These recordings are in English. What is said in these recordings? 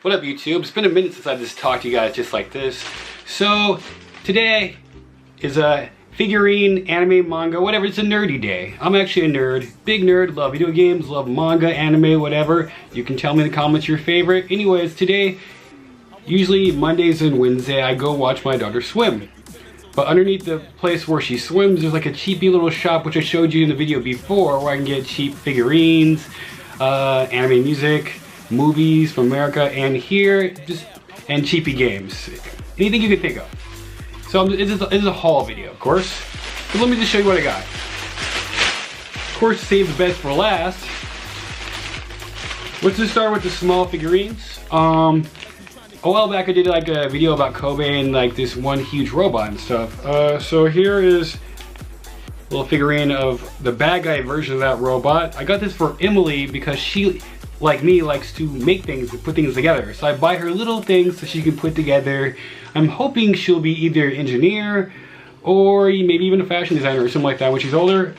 What up, YouTube? It's been a minute since I just talked to you guys just like this. So today is a figurine, anime, manga, whatever. It's a nerdy day. I'm actually a nerd, big nerd, love video games, love manga, anime, whatever. You can tell me in the comments your favorite. Anyways, today, usually Mondays and Wednesday, I go watch my daughter swim. But underneath the place where she swims, there's like a cheapy little shop, which I showed you in the video before, where I can get cheap figurines, anime music, movies from America, and here, and cheapy games. Anything you can think of. So this is a haul video, of course. So let me just show you what I got. Of course, save the best for last. Let's just start with the small figurines. A while back I did like a video about Kobe and like this one huge robot and stuff. So here is a little figurine of the bad guy version of that robot. I got this for Emily because she, like me, likes to make things and put things together. So I buy her little things so she can put together. I'm hoping she'll be either an engineer or maybe even a fashion designer or something like that when she's older.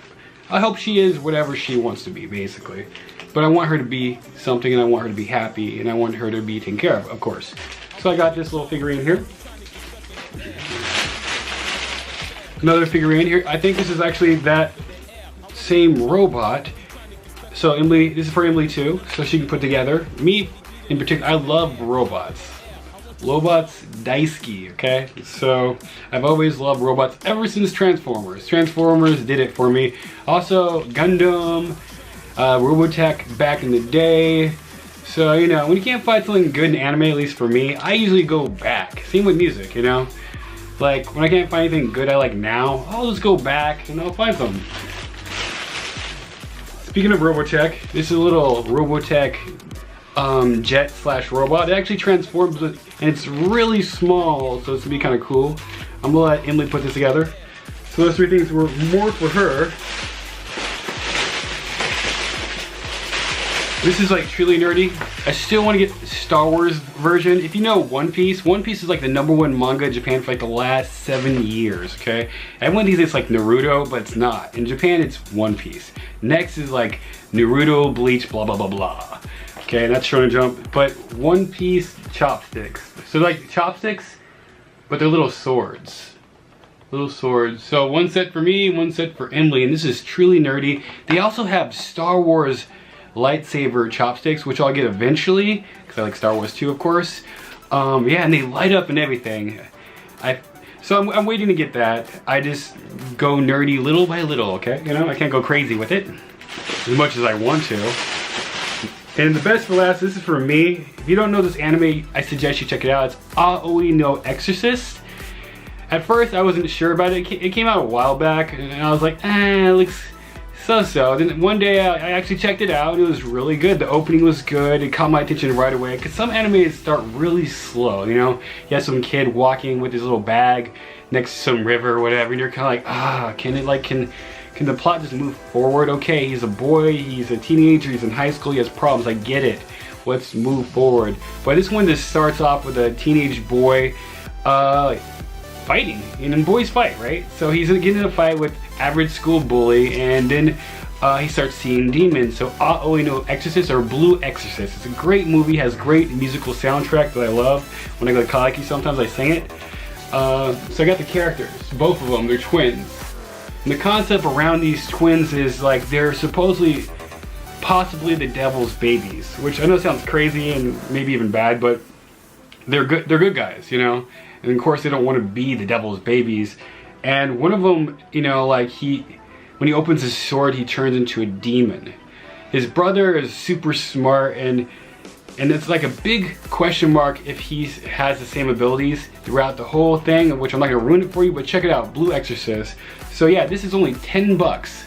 I hope she is whatever she wants to be, basically. But I want her to be something, and I want her to be happy, and I want her to be taken care of course. So I got this little figurine here. Another figurine here. I think this is actually that same robot. So Emily, this is for Emily too, so she can put together. Me, in particular, I love robots. Robots daisuki, okay? So I've always loved robots ever since Transformers. Transformers did it for me. Also Gundam, Robotech back in the day. So, you know, when you can't find something good in anime, at least for me, I usually go back. Same with music, you know? Like, when I can't find anything good I like now, I'll just go back and I'll find something. Speaking of Robotech, this is a little Robotech jet slash robot. It actually transforms with, and it's really small, so it's gonna be kind of cool. I'm gonna let Emily put this together. So those three things were more for her. This is like truly nerdy. I still want to get Star Wars version. If you know One Piece is like the #1 manga in Japan for like the last 7 years, okay? Everyone thinks it's like Naruto, but it's not. In Japan, it's One Piece. Next is like Naruto, Bleach, blah, blah, blah, blah. Okay, and that's Shonen Jump. But One Piece chopsticks. So like chopsticks, but they're little swords. Little swords. So one set for me, one set for Emily, and this is truly nerdy. They also have Star Wars lightsaber chopsticks, which I'll get eventually, because I like Star Wars too, of course. Yeah, and they light up and everything. So I'm waiting to get that. I just go nerdy little by little, okay? You know, I can't go crazy with it as much as I want to. And the best for last, this is for me. If you don't know this anime, I suggest you check it out. It's Aoi no Exorcist. At first, I wasn't sure about it. It came out a while back, and I was like, it looks so-so. Then one day I actually checked it out. It was really good. The opening was good. It caught my attention right away. Because some animes start really slow, you know? You have some kid walking with his little bag next to some river or whatever, and you're kind of like, can the plot just move forward? Okay, he's a boy, he's a teenager, he's in high school, he has problems, I get it. Let's move forward. But this one just starts off with a teenage boy fighting, and boys fight, right? So he's getting in a fight with average school bully, and then he starts seeing demons. So Aoi no Exorcist, or Blue Exorcist. It's a great movie, has great musical soundtrack that I love. When I go to karaoke, sometimes I sing it. So I got the characters, both of them, they're twins. And the concept around these twins is like they're supposedly, possibly the devil's babies, which I know sounds crazy and maybe even bad, but they're good guys, you know? And of course they don't want to be the devil's babies. And one of them, you know, like when he opens his sword, he turns into a demon. His brother is super smart, and it's like a big question mark if he has the same abilities throughout the whole thing, which I'm not gonna ruin it for you, but check it out, Blue Exorcist. So yeah, this is only 10 bucks.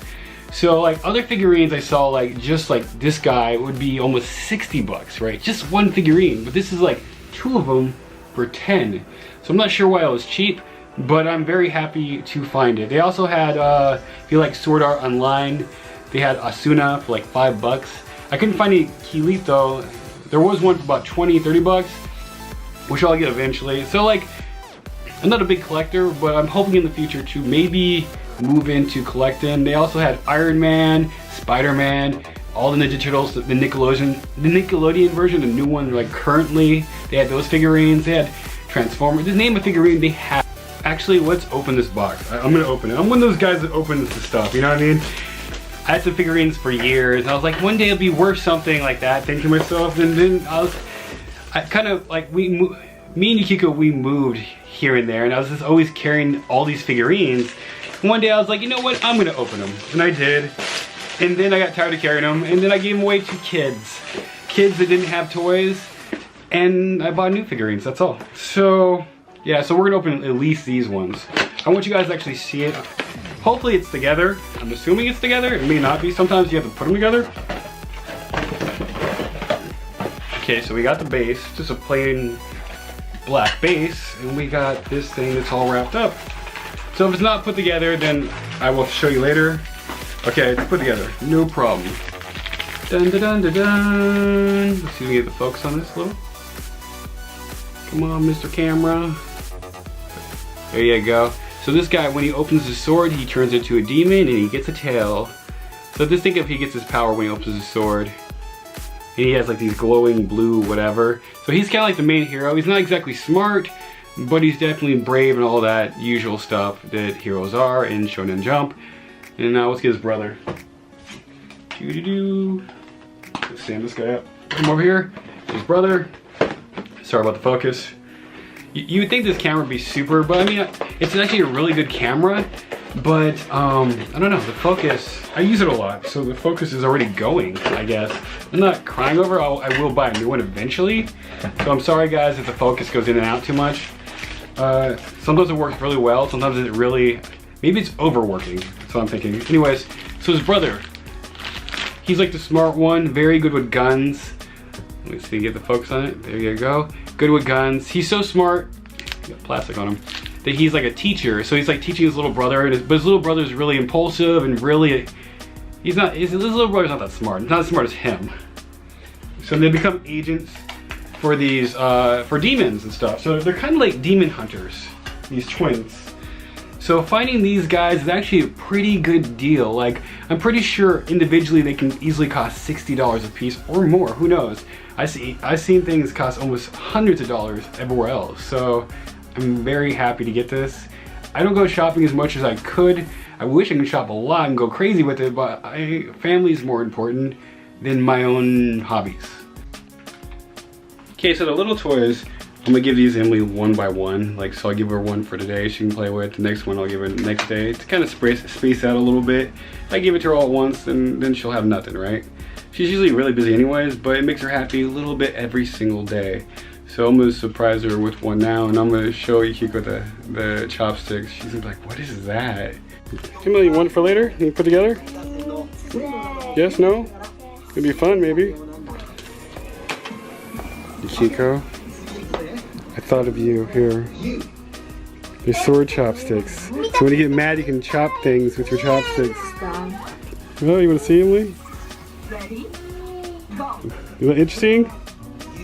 So like other figurines I saw, like just like this guy, would be almost 60 bucks, right? Just one figurine, but this is like 2 of them for 10. So I'm not sure why it was cheap, but I'm very happy to find it. They also had, if you like Sword Art Online, they had Asuna for like 5 bucks. I couldn't find any Kirito. There was one for about 20, 30 bucks, which I'll get eventually. So like, I'm not a big collector, but I'm hoping in the future to maybe move into collecting. They also had Iron Man, Spider-Man, all the Ninja Turtles, the Nickelodeon version, the new one, like currently, they had those figurines, they had Transformers, just name a figurine, they have. Actually, let's open this box. I'm gonna open it. I'm one of those guys that opens the stuff, you know what I mean? I had some figurines for years, and I was like, one day it'll be worth something like that, thinking to myself, and then I kind of like, me and Yukiko, we moved here and there, and I was just always carrying all these figurines. And one day I was like, you know what, I'm gonna open them, and I did. And then I got tired of carrying them, and then I gave them away to kids that didn't have toys, and I bought new figurines, that's all. So, yeah, so we're gonna open at least these ones. I want you guys to actually see it. Hopefully it's together. I'm assuming it's together, it may not be. Sometimes you have to put them together. Okay, so we got the base, just a plain black base, and we got this thing that's all wrapped up. So if it's not put together, then I will show you later. Okay, it's put together, no problem. Dun dun dun dun dun. Let's see if we can get the focus on this a little. Come on, Mr. Camera. There you go. So this guy, when he opens his sword, he turns into a demon and he gets a tail. So just think if he gets his power when he opens his sword. And he has like these glowing blue whatever. So he's kind of like the main hero. He's not exactly smart, but he's definitely brave and all that usual stuff that heroes are in Shonen Jump. And now let's get his brother. Doo-doo-doo. Let's stand this guy up. Come over here. His brother. Sorry about the focus. You would think this camera would be super, but I mean, it's actually a really good camera. But I don't know, the focus, I use it a lot, so the focus is already going, I guess. I'm not crying over it. I will buy a new one eventually. So I'm sorry guys if the focus goes in and out too much. Sometimes it works really well, sometimes it really, maybe it's overworking. That's what I'm thinking. Anyways, so his brother, he's like the smart one, very good with guns. Let me see, get the focus on it. There you go. Good with guns. He's so smart. Got plastic on him. That he's like a teacher. So he's like teaching his little brother, but his little brother's really impulsive and really, his little brother's not that smart. He's not as smart as him. So they become agents for these, for demons and stuff. So they're kind of like demon hunters, these twins. So finding these guys is actually a pretty good deal. Like, I'm pretty sure individually they can easily cost $60 a piece or more, who knows? I've seen things cost almost hundreds of dollars everywhere else. So I'm very happy to get this. I don't go shopping as much as I could. I wish I could shop a lot and go crazy with it, but family is more important than my own hobbies. Okay, so the little toys, I'm gonna give these Emily one by one. Like, so I'll give her one for today she can play with. The next one I'll give her the next day to kind of space out a little bit. If I give it to her all at once, then she'll have nothing, right? She's usually really busy anyways, but it makes her happy a little bit every single day. So I'm gonna surprise her with one now, and I'm gonna show Yukiko the chopsticks. She's gonna be like, what is that? Emily, you want it for later? You put together? Yes, no? It'd be fun, maybe. Yukiko, I thought of you here. Your sword chopsticks. So when you get mad, you can chop things with your chopsticks. Oh, you wanna see, Emily? Ready? Go. Is that interesting?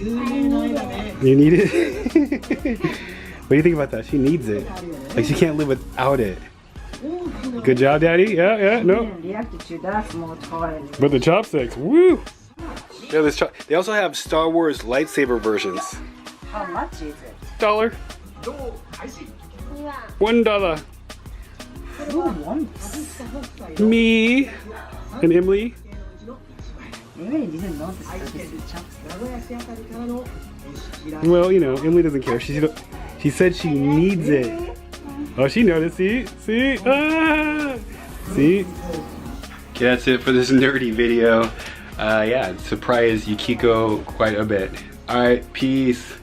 You need it? What do you think about that? She needs it. Like, she can't live without it. Good job, Daddy. Yeah, no. But the chopsticks, woo! Yeah, they also have Star Wars lightsaber versions. How much is it? $1. $1. Who wants? Me and Emily. Emily didn't notice that this is chopsticks. Well, you know, Emily doesn't care. She said she needs it. Oh, she noticed. See? Ah! See? Okay, that's it for this nerdy video. Yeah, surprised Yukiko quite a bit. Alright, peace.